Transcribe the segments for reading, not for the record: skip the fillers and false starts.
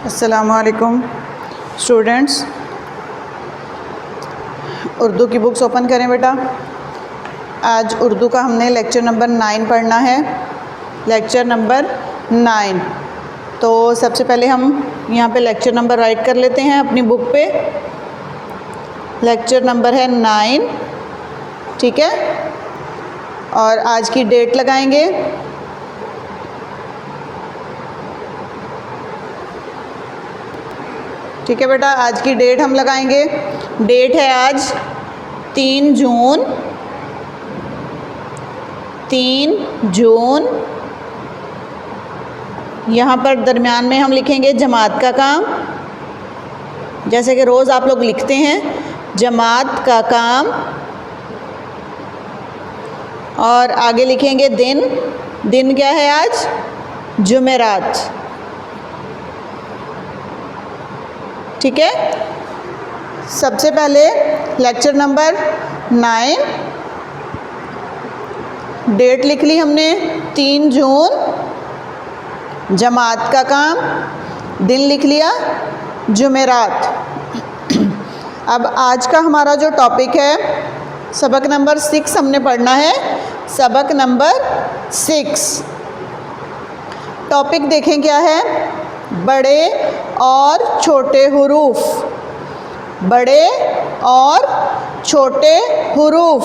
अस्सलामुअलैकुम स्टूडेंट्स, उर्दू की books open करें बेटा। आज उर्दू का हमने लेक्चर नंबर 9 पढ़ना है। Lecture number 9। तो सबसे पहले हम यहाँ पे लेक्चर नंबर राइट कर लेते हैं अपनी बुक पे। लेक्चर नंबर है 9, ठीक है। और आज की डेट लगाएंगे। ठीक है बेटा, आज की डेट हम लगाएंगे। डेट है आज 3 जून। 3 जून। यहाँ पर दरमियान में हम लिखेंगे जमात का काम, जैसे कि रोज़ आप लोग लिखते हैं जमात का काम। और आगे लिखेंगे दिन। दिन क्या है आज? जुमेरात। ठीक है। सबसे पहले लेक्चर नंबर 9, डेट लिख ली हमने 3 जून। जमात का काम, दिन लिख लिया जुमेरात। अब आज का हमारा जो टॉपिक है, सबक नंबर 6 हमने पढ़ना है। सबक नंबर 6। टॉपिक देखें क्या है? बड़े और छोटे हुरूफ। बड़े और छोटे हुरूफ।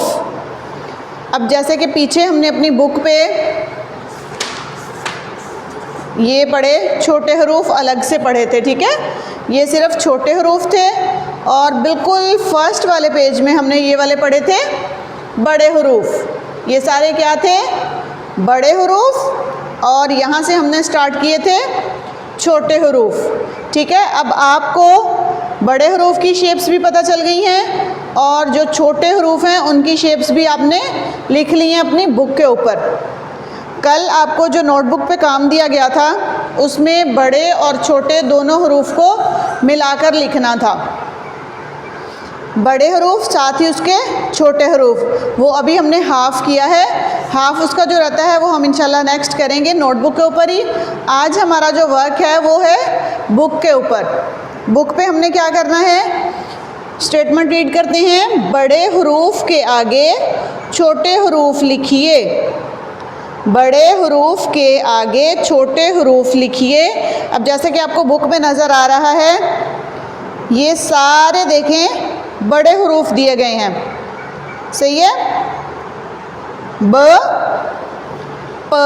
अब जैसे कि पीछे हमने अपनी बुक पे ये पढ़े, छोटे हुरूफ अलग से पढ़े थे, ठीक है। ये सिर्फ छोटे हुरूफ थे। और बिल्कुल फर्स्ट वाले पेज में हमने ये वाले पढ़े थे बड़े हुरूफ। ये सारे क्या थे? बड़े हुरूफ। और यहाँ से हमने स्टार्ट किए थे छोटे हुरूफ, ठीक है। अब आपको बड़े हुरूफ की शेप्स भी पता चल गई हैं और जो छोटे हुरूफ हैं उनकी शेप्स भी आपने लिख ली हैं अपनी बुक के ऊपर। कल आपको जो नोटबुक पे काम दिया गया था उसमें बड़े और छोटे दोनों हुरूफ को मिलाकर लिखना था। बड़े हरूफ साथ ही उसके छोटे हरूफ, वो अभी हमने हाफ़ किया है। हाफ़ उसका जो रहता है वो हम इंशाल्लाह नेक्स्ट करेंगे नोटबुक के ऊपर ही। आज हमारा जो वर्क है वो है बुक के ऊपर। बुक पे हमने क्या करना है? स्टेटमेंट रीड करते हैं। बड़े हरूफ के आगे छोटे हरूफ लिखिए। बड़े हरूफ के आगे छोटे हरूफ लिखिए। अब जैसे कि आपको बुक में नज़र आ रहा है, ये सारे देखें बड़े हुरूफ दिए गए हैं, सही है। ब, प,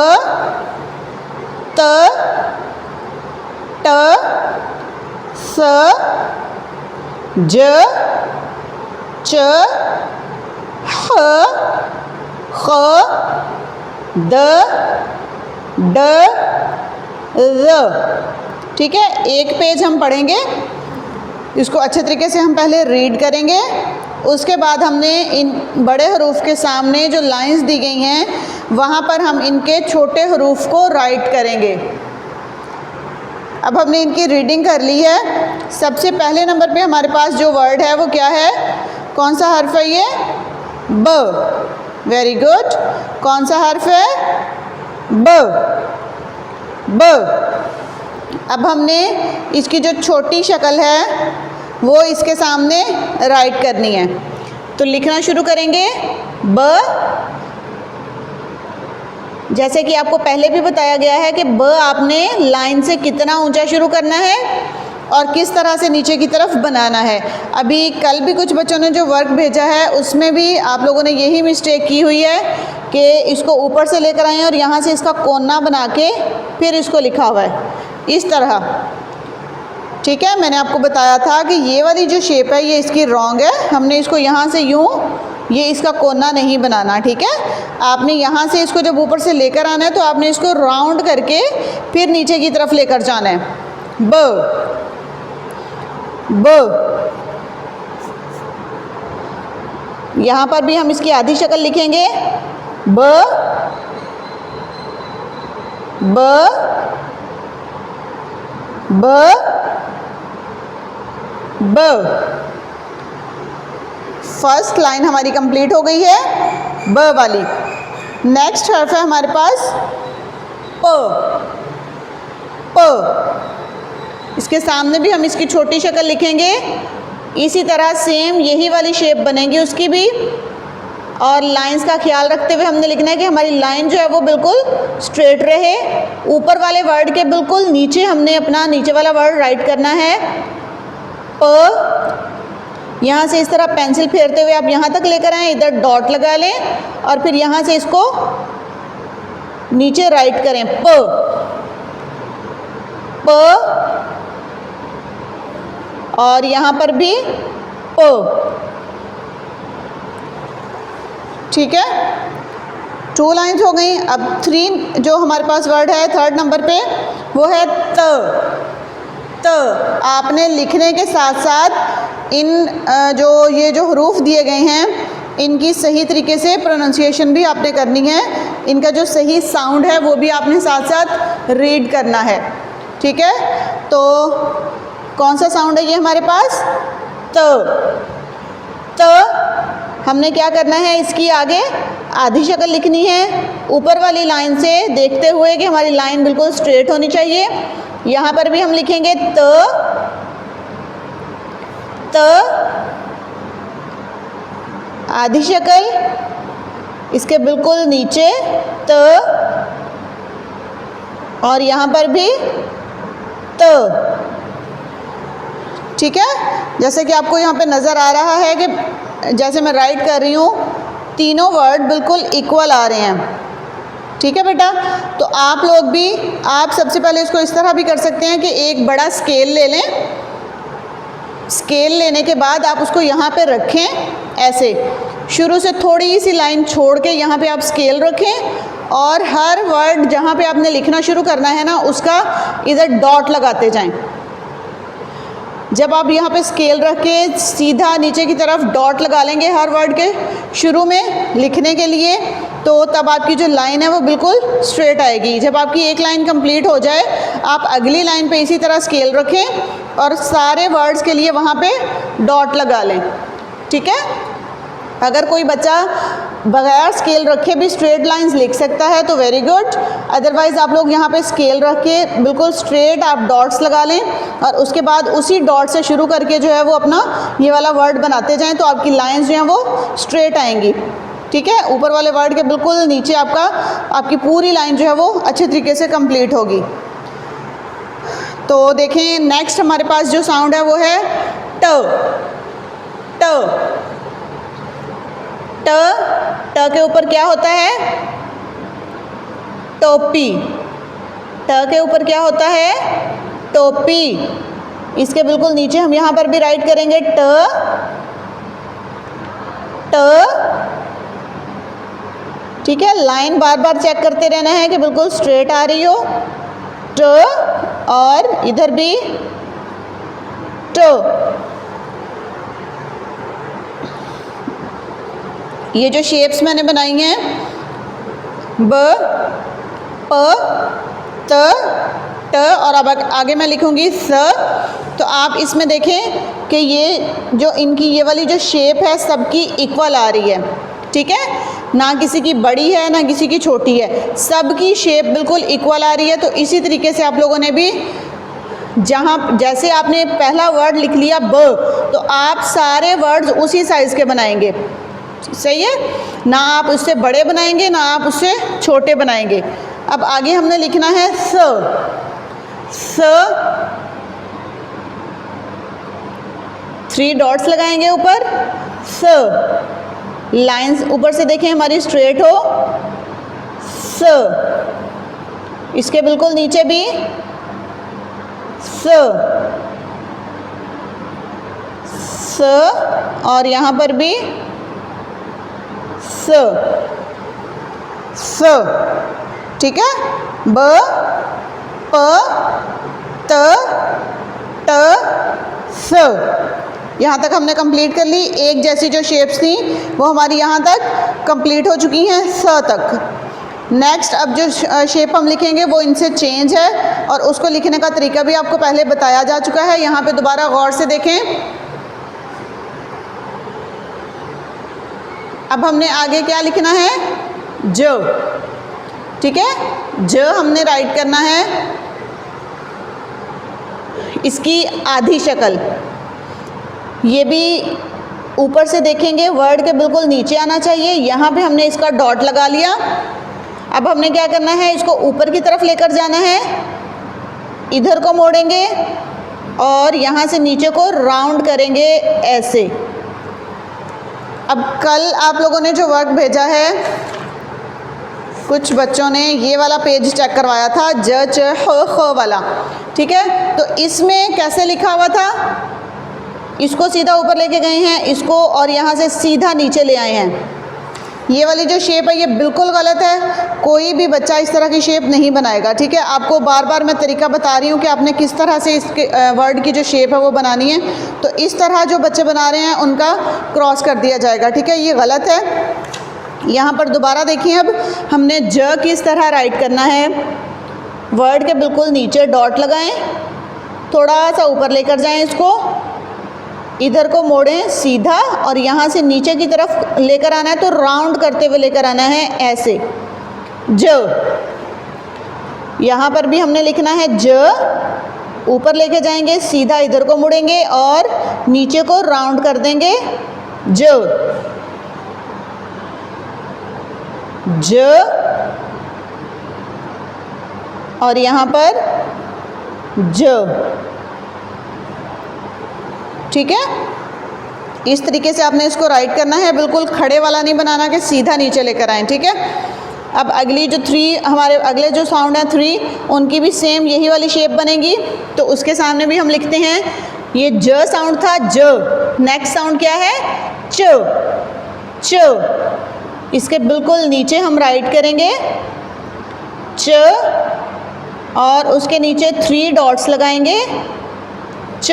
त, ट, स, ज, च, ह, ख, द, ड, र। ठीक है। एक पेज हम पढ़ेंगे, इसको अच्छे तरीके से हम पहले रीड करेंगे। उसके बाद हमने इन बड़े हरूफ के सामने जो लाइंस दी गई हैं वहाँ पर हम इनके छोटे हरूफ को राइट करेंगे। अब हमने इनकी रीडिंग कर ली है। सबसे पहले नंबर पे हमारे पास जो वर्ड है वो क्या है? कौन सा हर्फ है ये? ब। Very good. कौन सा हर्फ है? ब। ब। अब हमने इसकी जो छोटी शक्ल है वो इसके सामने राइट करनी है। तो लिखना शुरू करेंगे ब। जैसे कि आपको पहले भी बताया गया है कि ब आपने लाइन से कितना ऊंचा शुरू करना है और किस तरह से नीचे की तरफ बनाना है। अभी कल भी कुछ बच्चों ने जो वर्क भेजा है उसमें भी आप लोगों ने यही मिस्टेक की हुई है कि इसको ऊपर से लेकर आए और यहाँ से इसका कोना बना के फिर इसको लिखा हुआ है इस तरह, ठीक है। मैंने आपको बताया था कि ये वाली जो शेप है ये इसकी रॉन्ग है। हमने इसको यहाँ से यूँ, ये इसका कोना नहीं बनाना, ठीक है। आपने यहाँ से इसको जब ऊपर से लेकर आना है तो आपने इसको राउंड करके फिर नीचे की तरफ लेकर जाना है। ब। ब। यहाँ पर भी हम इसकी आधी शक्ल लिखेंगे ब। ब। ब। ब। फर्स्ट लाइन हमारी कंप्लीट हो गई है ब वाली। नेक्स्ट हर्फ है हमारे पास प। प। इसके सामने भी हम इसकी छोटी शक्ल लिखेंगे, इसी तरह सेम यही वाली शेप बनेगी उसकी भी। और लाइंस का ख्याल रखते हुए हमने लिखना है कि हमारी लाइन जो है वो बिल्कुल स्ट्रेट रहे। ऊपर वाले वर्ड के बिल्कुल नीचे हमने अपना नीचे वाला वर्ड राइट करना है प। यहाँ से इस तरह पेंसिल फेरते हुए आप यहाँ तक लेकर आएँ, इधर डॉट लगा लें और फिर यहाँ से इसको नीचे राइट करें प प, और यहाँ पर भी प। ठीक है, 2 लाइन्स हो गई। अब 3 जो हमारे पास वर्ड है थर्ड नंबर पे वो है त। त आपने लिखने के साथ साथ इन ये जो हरूफ दिए गए हैं इनकी सही तरीके से प्रोनाउंसिएशन भी आपने करनी है। इनका जो सही साउंड है वो भी आपने साथ साथ रीड करना है। ठीक है, तो कौन सा साउंड है ये हमारे पास? त। त हमने क्या करना है, इसकी आगे आधी शक्ल लिखनी है ऊपर वाली लाइन से देखते हुए कि हमारी लाइन बिल्कुल स्ट्रेट होनी चाहिए। यहाँ पर भी हम लिखेंगे त, त, आधी शक्ल इसके बिल्कुल नीचे त, और यहाँ पर भी त। ठीक है, जैसे कि आपको यहाँ पे नज़र आ रहा है कि जैसे मैं राइट कर रही हूँ तीनों वर्ड बिल्कुल इक्वल आ रहे हैं। ठीक है बेटा, तो आप लोग भी, आप सबसे पहले इसको इस तरह भी कर सकते हैं कि एक बड़ा स्केल ले लें। स्केल लेने के बाद आप उसको यहाँ पे रखें, ऐसे शुरू से थोड़ी सी लाइन छोड़ के यहाँ पे आप स्केल रखें और हर वर्ड जहाँ पे आपने लिखना शुरू करना है ना उसका इधर डॉट लगाते जाएं। जब आप यहाँ पे स्केल रख के सीधा नीचे की तरफ डॉट लगा लेंगे हर वर्ड के शुरू में लिखने के लिए, तो तब आपकी जो लाइन है वो बिल्कुल स्ट्रेट आएगी। जब आपकी एक लाइन कंप्लीट हो जाए आप अगली लाइन पे इसी तरह स्केल रखें और सारे वर्ड्स के लिए वहाँ पे डॉट लगा लें। ठीक है, अगर कोई बच्चा बगैर स्केल रखे भी स्ट्रेट लाइंस लिख सकता है तो वेरी गुड, अदरवाइज़ आप लोग यहाँ पे स्केल रख के बिल्कुल स्ट्रेट आप डॉट्स लगा लें और उसके बाद उसी डॉट से शुरू करके जो है वो अपना ये वाला वर्ड बनाते जाएं, तो आपकी लाइंस जो हैं वो स्ट्रेट आएंगी। ठीक है, ऊपर वाले वर्ड के बिल्कुल नीचे आपकी पूरी लाइन जो है वो अच्छे तरीके से कंप्लीट होगी। तो देखें नेक्स्ट हमारे पास जो साउंड है वो है ट। ट, ट, ट के ऊपर क्या होता है? टोपी। ट के ऊपर क्या होता है? टोपी। इसके बिल्कुल नीचे हम यहाँ पर भी राइट करेंगे ट, ट। ठीक है, लाइन बार बार चेक करते रहना है कि बिल्कुल स्ट्रेट आ रही हो। ट, और इधर भी ट। ये जो शेप्स मैंने बनाई हैं ब, प, त, ट, और अब आगे मैं लिखूँगी स, तो आप इसमें देखें कि ये जो इनकी ये वाली जो शेप है सबकी इक्वल आ रही है। ठीक है, ना किसी की बड़ी है ना किसी की छोटी है, सबकी शेप बिल्कुल इक्वल आ रही है। तो इसी तरीके से आप लोगों ने भी जहाँ जैसे आपने पहला वर्ड लिख लिया ब, तो आप सारे वर्ड्स उसी साइज़ के बनाएंगे। सही है ना, आप उससे बड़े बनाएंगे ना आप उससे छोटे बनाएंगे। अब आगे हमने लिखना है स। स, 3 डॉट्स लगाएंगे ऊपर। स, लाइंस ऊपर से देखें हमारी स्ट्रेट हो। स, इसके बिल्कुल नीचे भी स, स, और यहाँ पर भी स, स। ठीक है, ब, प, त, ट, स। यहाँ तक हमने कंप्लीट कर ली। एक जैसी जो शेप्स थी वो हमारी यहाँ तक कंप्लीट हो चुकी हैं स तक। नेक्स्ट अब जो शेप हम लिखेंगे वो इनसे चेंज है और उसको लिखने का तरीका भी आपको पहले बताया जा चुका है। यहाँ पे दोबारा गौर से देखें। अब हमने आगे क्या लिखना है? ज। ठीक है, ज हमने राइट करना है। इसकी आधी शक्ल। ये भी ऊपर से देखेंगे वर्ड के बिल्कुल नीचे आना चाहिए। यहाँ पे हमने इसका डॉट लगा लिया। अब हमने क्या करना है, इसको ऊपर की तरफ लेकर जाना है, इधर को मोड़ेंगे और यहाँ से नीचे को राउंड करेंगे ऐसे। अब कल आप लोगों ने जो वर्क भेजा है, कुछ बच्चों ने ये वाला पेज चेक करवाया था, ज च ह ख वाला, ठीक है। तो इसमें कैसे लिखा हुआ था, इसको सीधा ऊपर लेके गए हैं इसको, और यहाँ से सीधा नीचे ले आए हैं। ये वाली जो शेप है ये बिल्कुल गलत है, कोई भी बच्चा इस तरह की शेप नहीं बनाएगा, ठीक है। आपको बार बार मैं तरीका बता रही हूँ कि आपने किस तरह से इसके वर्ड की जो शेप है वो बनानी है। तो इस तरह जो बच्चे बना रहे हैं उनका क्रॉस कर दिया जाएगा, ठीक है, ये गलत है। यहाँ पर दोबारा देखिए, अब हमने ज किस तरह राइट करना है, वर्ड के बिल्कुल नीचे डॉट लगाएं, थोड़ा सा ऊपर लेकर जाएं इसको, इधर को मोड़ें सीधा और यहाँ से नीचे की तरफ लेकर आना है, तो राउंड करते हुए लेकर आना है ऐसे ज। यहाँ पर भी हमने लिखना है ज, ऊपर लेके जाएंगे सीधा, इधर को मुड़ेंगे और नीचे को राउंड कर देंगे ज ज, और यहाँ पर ज, ठीक है। इस तरीके से आपने इसको राइट करना है, बिल्कुल खड़े वाला नहीं बनाना कि सीधा नीचे लेकर आएँ, ठीक है। अब अगली जो 3 हमारे अगले जो साउंड है 3, उनकी भी सेम यही वाली शेप बनेगी। तो उसके सामने भी हम लिखते हैं, ये ज साउंड था ज, नेक्स्ट साउंड क्या है च, च। इसके बिल्कुल नीचे हम राइट करेंगे च, और उसके नीचे 3 डॉट्स लगाएंगे च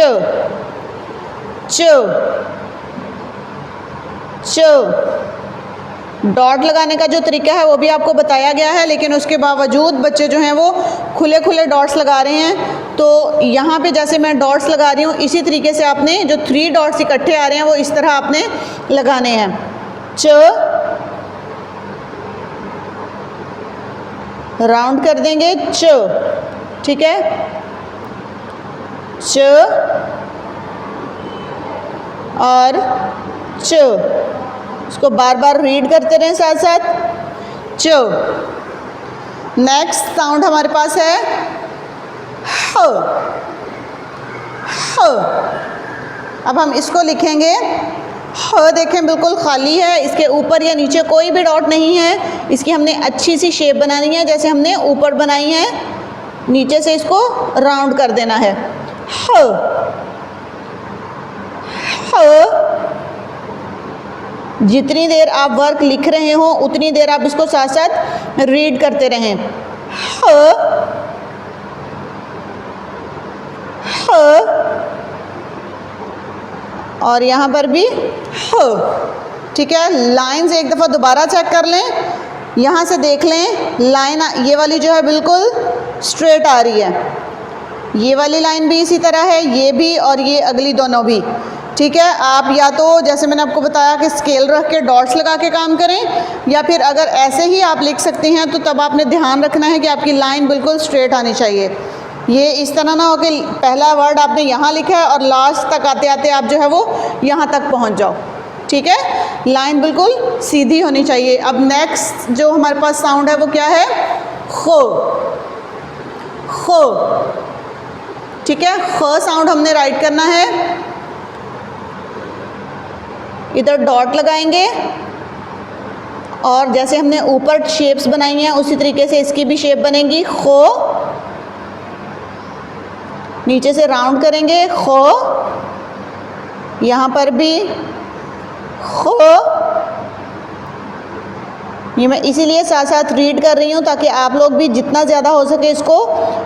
च च। डॉट लगाने का जो तरीका है वो भी आपको बताया गया है, लेकिन उसके बावजूद बच्चे जो हैं वो खुले खुले डॉट्स लगा रहे हैं। तो यहाँ पे जैसे मैं डॉट्स लगा रही हूँ, इसी तरीके से आपने जो 3 डॉट्स इकट्ठे आ रहे हैं वो इस तरह आपने लगाने हैं च, राउंड कर देंगे च, ठीक है, च और च। इसको बार बार रीड करते रहें साथ साथ च। नेक्स्ट साउंड हमारे पास है ह, ह। अब हम इसको लिखेंगे ह, देखें बिल्कुल खाली है, इसके ऊपर या नीचे कोई भी डॉट नहीं है। इसकी हमने अच्छी सी शेप बनानी है, जैसे हमने ऊपर बनाई है, नीचे से इसको राउंड कर देना है ह। जितनी देर आप वर्क लिख रहे हो उतनी देर आप इसको साथ साथ रीड करते रहें ह, ह, और यहाँ पर भी ह, ठीक है। लाइंस एक दफ़ा दोबारा चेक कर लें, यहाँ से देख लें लाइन ये वाली जो है बिल्कुल स्ट्रेट आ रही है, ये वाली लाइन भी इसी तरह है, ये भी और ये अगली दोनों भी, ठीक है। आप या तो जैसे मैंने आपको बताया कि स्केल रख के डॉट्स लगा के काम करें, या फिर अगर ऐसे ही आप लिख सकते हैं तो तब आपने ध्यान रखना है कि आपकी लाइन बिल्कुल स्ट्रेट आनी चाहिए। ये इस तरह ना हो कि पहला वर्ड आपने यहाँ लिखा है और लास्ट तक आते आते आप जो है वो यहाँ तक पहुँच जाओ, ठीक है। लाइन बिल्कुल सीधी होनी चाहिए। अब नेक्स्ट जो हमारे पास साउंड है वो क्या है, खो, खो, ठीक है। ख साउंड हमने राइट करना है, इधर डॉट लगाएंगे और जैसे हमने ऊपर शेप्स बनाई हैं उसी तरीके से इसकी भी शेप बनेगी खो, नीचे से राउंड करेंगे खो, यहाँ पर भी खो। ये मैं इसीलिए साथ साथ रीड कर रही हूँ ताकि आप लोग भी जितना ज़्यादा हो सके इसको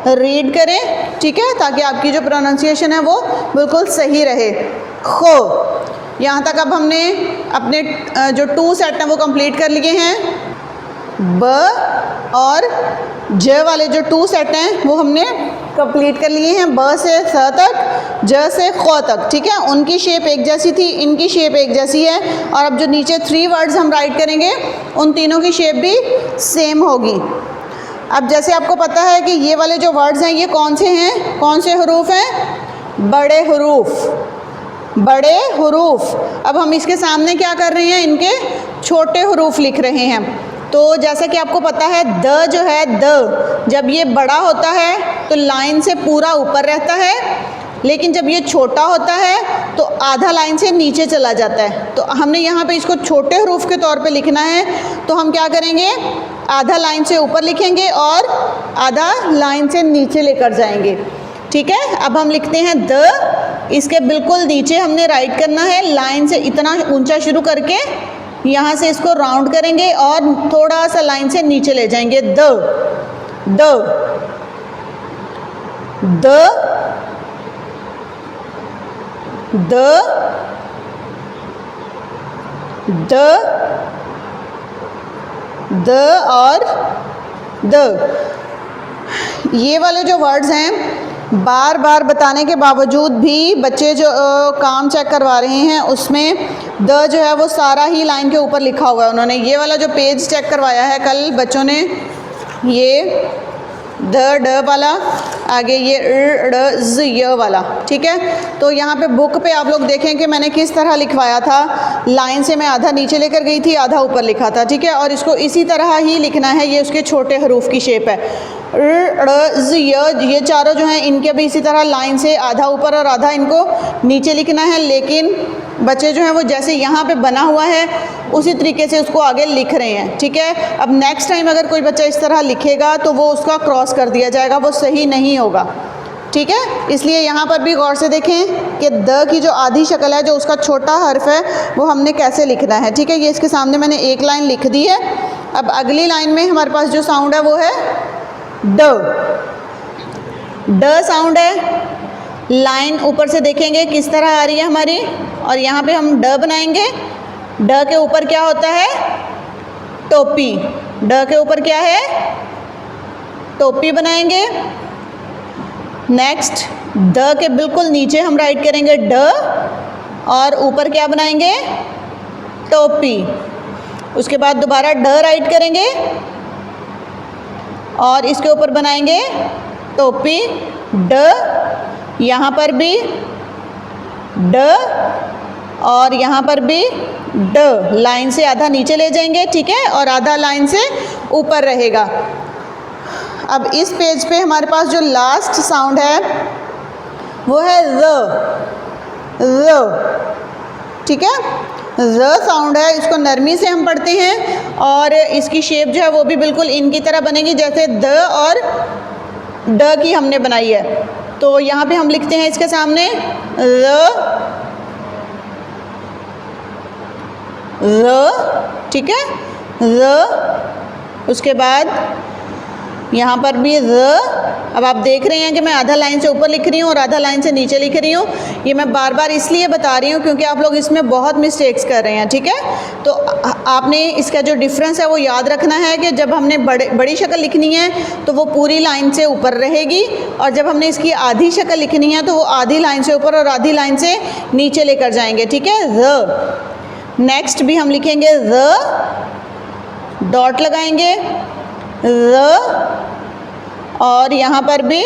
रीड करें, ठीक है, ताकि आपकी जो प्रोनाउंसिएशन है वो बिल्कुल सही रहे। खो, यहाँ तक अब हमने अपने जो 2 सेट हैं वो कंप्लीट कर लिए हैं। ब और ज वाले जो 2 सेट हैं वो हमने कंप्लीट कर लिए हैं, ब से स तक, ज से ख तक, ठीक है। उनकी शेप एक जैसी थी, इनकी शेप एक जैसी है, और अब जो नीचे 3 वर्ड्स हम राइट करेंगे उन तीनों की शेप भी सेम होगी। अब जैसे आपको पता है कि ये वाले जो वर्ड्स हैं ये कौन से हैं, कौन से हरूफ हैं, बड़े हरूफ, बड़े हरूफ। अब हम इसके सामने क्या कर रहे हैं, इनके छोटे हरूफ लिख रहे हैं। तो जैसा कि आपको पता है द जो है, द जब ये बड़ा होता है तो लाइन से पूरा ऊपर रहता है, लेकिन जब ये छोटा होता है तो आधा लाइन से नीचे चला जाता है। तो हमने यहाँ पे इसको छोटे हरूफ के तौर पे लिखना है, तो हम क्या करेंगे, आधा लाइन से ऊपर लिखेंगे और आधा लाइन से नीचे लेकर जाएंगे। ठीक है, अब हम लिखते हैं द, इसके बिल्कुल नीचे हमने राइट करना है, लाइन से इतना ऊंचा शुरू करके यहाँ से इसको राउंड करेंगे और थोड़ा सा लाइन से नीचे ले जाएंगे। The, the, the, the, the, the और द। ये वाले जो वर्ड्स हैं बार बार बताने के बावजूद भी बच्चे जो काम चेक करवा रहे हैं उसमें द जो है वो सारा ही लाइन के ऊपर लिखा हुआ है। उन्होंने ये वाला जो पेज चेक करवाया है कल बच्चों ने, ये द ड वाला, आगे ये ड़ ज य वाला। ठीक है, तो यहाँ पे बुक पे आप लोग देखें कि मैंने किस तरह लिखवाया था। लाइन से मैं आधा नीचे लेकर गई थी, आधा ऊपर लिखा था। ठीक है, और इसको इसी तरह ही लिखना है, ये उसके छोटे हरूफ की शेप है। ड़ ज य, ये चारों जो हैं इनके भी इसी तरह लाइन से आधा ऊपर और आधा इनको नीचे लिखना है, लेकिन बच्चे जो हैं वो जैसे यहाँ पे बना हुआ है उसी तरीके से उसको आगे लिख रहे हैं। ठीक है, अब नेक्स्ट टाइम अगर कोई बच्चा इस तरह लिखेगा तो वो उसका क्रॉस कर दिया जाएगा, वो सही नहीं होगा। ठीक है, इसलिए यहाँ पर भी गौर से देखें कि द की जो आधी शक्ल है, जो उसका छोटा हर्फ है, वो हमने कैसे लिखना है। ठीक है, ये इसके सामने मैंने एक लाइन लिख दी है। अब अगली लाइन में हमारे पास जो साउंड है वो है ड, ड साउंड है। लाइन ऊपर से देखेंगे किस तरह आ रही है हमारी, और यहाँ पे हम ड बनाएंगे। ड के ऊपर क्या होता है, टोपी। ड के ऊपर क्या है, टोपी बनाएंगे। नेक्स्ट द के बिल्कुल नीचे हम राइट करेंगे ड, और ऊपर क्या बनाएंगे, टोपी। उसके बाद दोबारा ड राइट करेंगे और इसके ऊपर बनाएंगे टोपी, ड, यहाँ पर भी ड और यहाँ पर भी ड। लाइन से आधा नीचे ले जाएंगे, ठीक है, और आधा लाइन से ऊपर रहेगा। अब इस पेज पे हमारे पास जो लास्ट साउंड है वो है र, ठीक है। र साउंड है, इसको नरमी से हम पढ़ते हैं और इसकी शेप जो है वो भी बिल्कुल इनकी तरह बनेगी जैसे द और ड की हमने बनाई है। तो यहाँ पे हम लिखते हैं इसके सामने र, ठीक है, र। उसके बाद यहाँ पर भी र। अब आप देख रहे हैं कि मैं आधा लाइन से ऊपर लिख रही हूँ और आधा लाइन से नीचे लिख रही हूँ। ये मैं बार बार इसलिए बता रही हूँ क्योंकि आप लोग इसमें बहुत मिस्टेक्स कर रहे हैं, ठीक है। तो आपने इसका जो डिफरेंस है वो याद रखना है कि जब हमने बड़ी शक्ल लिखनी है तो वो पूरी लाइन से ऊपर रहेगी, और जब हमने इसकी आधी शक्ल लिखनी है तो वो आधी लाइन से ऊपर और आधी लाइन से नीचे लेकर जाएंगे, ठीक है। र। नेक्स्ट भी हम लिखेंगे र, डॉट लगाएंगे, र, और यहाँ पर भी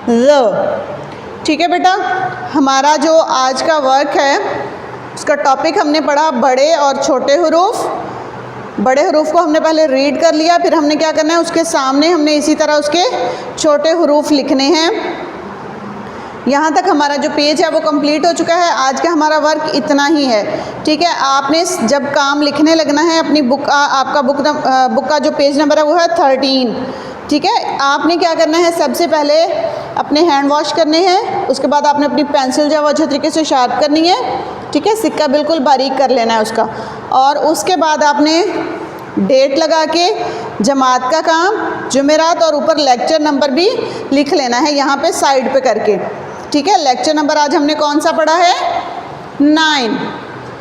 र, ठीक है बेटा। हमारा जो आज का वर्क है उसका टॉपिक हमने पढ़ा बड़े और छोटे हरूफ। बड़े हरूफ को हमने पहले रीड कर लिया, फिर हमने क्या करना है उसके सामने हमने इसी तरह उसके छोटे हरूफ लिखने हैं। यहाँ तक हमारा जो पेज है वो कंप्लीट हो चुका है। आज का हमारा वर्क इतना ही है, ठीक है। आपने जब काम लिखने लगना है अपनी बुक, आपका बुक का जो पेज नंबर है वो है 13, ठीक है। आपने क्या करना है, सबसे पहले अपने हैंड वॉश करने हैं, उसके बाद आपने अपनी पेंसिल जो है वो अच्छे तरीके से शार्प करनी है, ठीक है। सिक्का बिल्कुल बारीक कर लेना है उसका, और उसके बाद आपने डेट लगा के जमात का काम, जुमेरात, और ऊपर लेक्चर नंबर भी लिख लेना है यहाँ पे साइड पे करके, ठीक है। लेक्चर नंबर आज हमने कौन सा पढ़ा है, 9।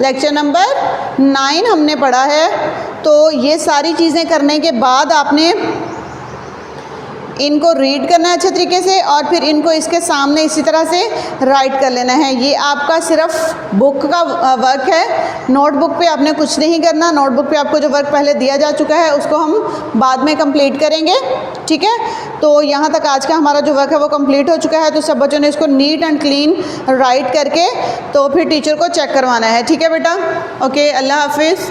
लेक्चर नंबर 9 हमने पढ़ा है। तो ये सारी चीज़ें करने के बाद आपने इनको रीड करना है अच्छे तरीके से और फिर इनको इसके सामने इसी तरह से राइट कर लेना है। ये आपका सिर्फ बुक का वर्क है, नोटबुक पे आपने कुछ नहीं करना। नोटबुक पे आपको जो वर्क पहले दिया जा चुका है उसको हम बाद में कंप्लीट करेंगे, ठीक है। तो यहाँ तक आज का हमारा जो वर्क है वो कंप्लीट हो चुका है। तो सब बच्चों ने इसको नीट एंड क्लीन राइट करके तो फिर टीचर को चेक करवाना है, ठीक है बेटा। ओके, अल्लाह हाफिज़।